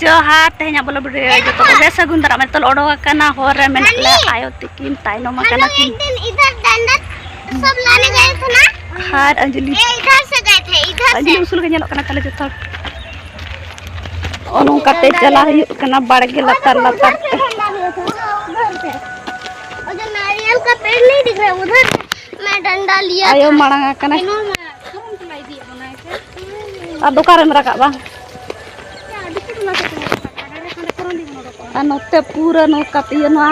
जोहार तेहना बोलो वीडियो जो तो वैसा गुंदरा में तो ओडो करना हो रहा है मैंने आयो तिकिन ताइनो में करना कि इधर डंडा सब लाने गए थे ना। हां अंजलि इधर से गए थे, इधर से अंजलि उसूल के करना तले जो था ओनु कते चला ही करना बढ़ के लतर लतर और जो नारियल का पेड़ नहीं दिख रहा उधर मैं डंडा लिया आयो मांगा करना आ दुकान में रखा बा नोते पूरा नो कतिया नो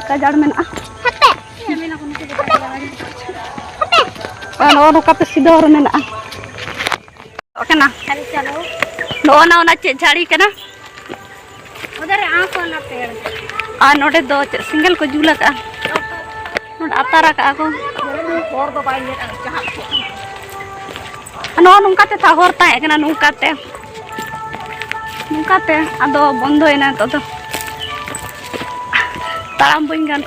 कजाड़ में ना नो नो कते सीधा और में ना ओके ना चलो नो ना ना चे झाड़ी के ना उधर आंख वाला पेड़ आ नोटे दो सिंगल को जुला का नोट अतारा का को और दो बाई ले जहां नो नुकाते था होरता है ना नुकाते अदो बंदो है ना तो ताराम बन गया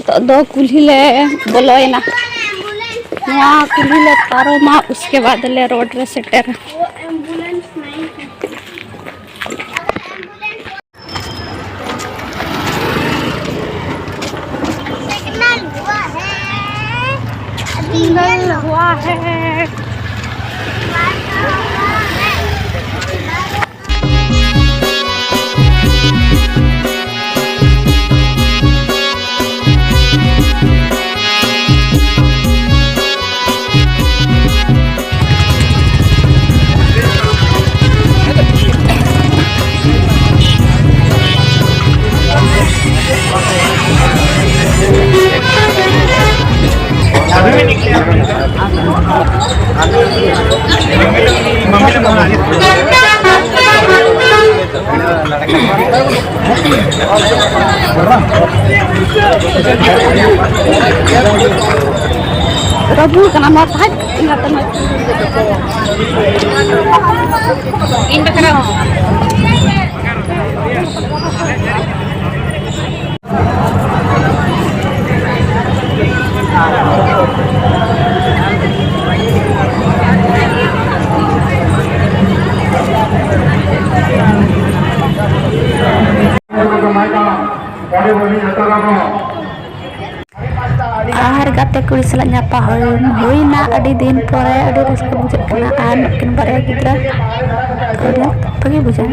तो दो कुल्ही ले बोलो ना वहाँ कुल्ही ले पारो माँ उसके बाद ले रोड रे सेटर सिग्नल हुआ है Rabu kena matah, ingatan mati. Ini kena. Ahar gate kuwi salah nyapa hoyna adi din pore adi raska bujak kana an kin bare gidra udah pagi bujang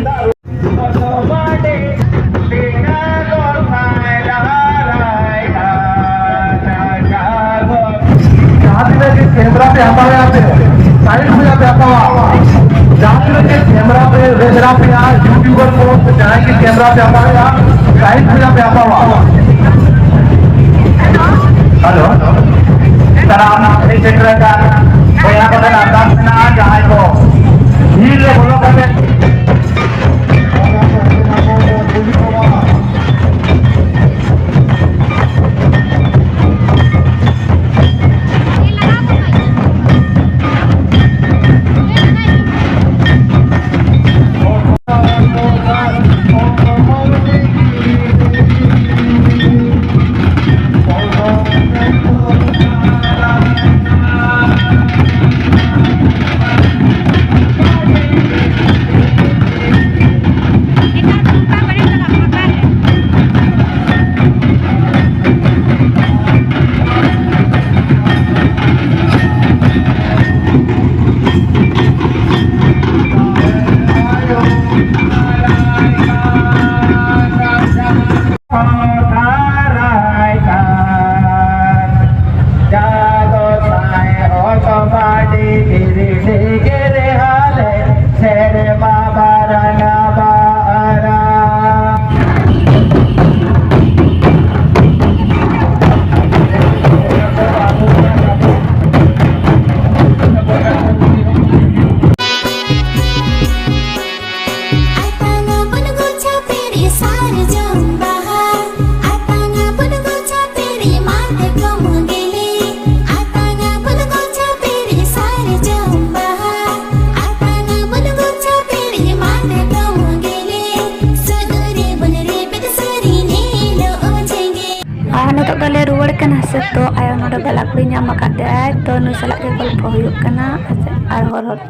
camera पे आता है यहाँ पे side में यहाँ पे आता हुआ जहाँ के कैमरा पे रेजरा पे यहाँ यूट्यूबर को जहाँ के कैमरा पे आता है यहाँ साइड में यहाँ पे आता हुआ हेलो सर आप नहीं देख रहे का तो यहाँ पर आकाश ना जहाँ को भीड़ ले बोलो करते थाराय सान जागो साय ओतो बाडी गिरी गिरे हाले शेरे बाबा रंगा बारा Atanga punugu chapiri sarjam bahar Atanga punugu chapiri mate komugili Atanga punugu chapiri sarjam bahar Atanga punugu chapiri mate komugili Sudure bunere pedasari nilo ojenge Nito kali ruwad kana se to ayo noda balak kuri nyam akade to nu salak ke golpo huyuk kana ar horor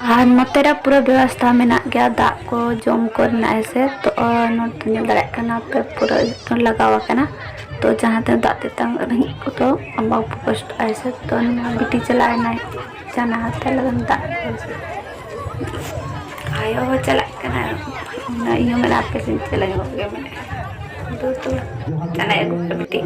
नोतेरा पूरा व्यवस्था में गया दाग को जम करना ऐसे तो नोट दड़ा पे पूरा लगावा करना तो जहाँ तक दाग देता नहीं को तो अम्बा पोस्ट ऐसे तो बिटी चलाए ना जाना हाथ लगन दाग आयो हो चला करना ये मैंने आपके सिंह चलाए हो गया मैंने दोस्तों चलाए बिटी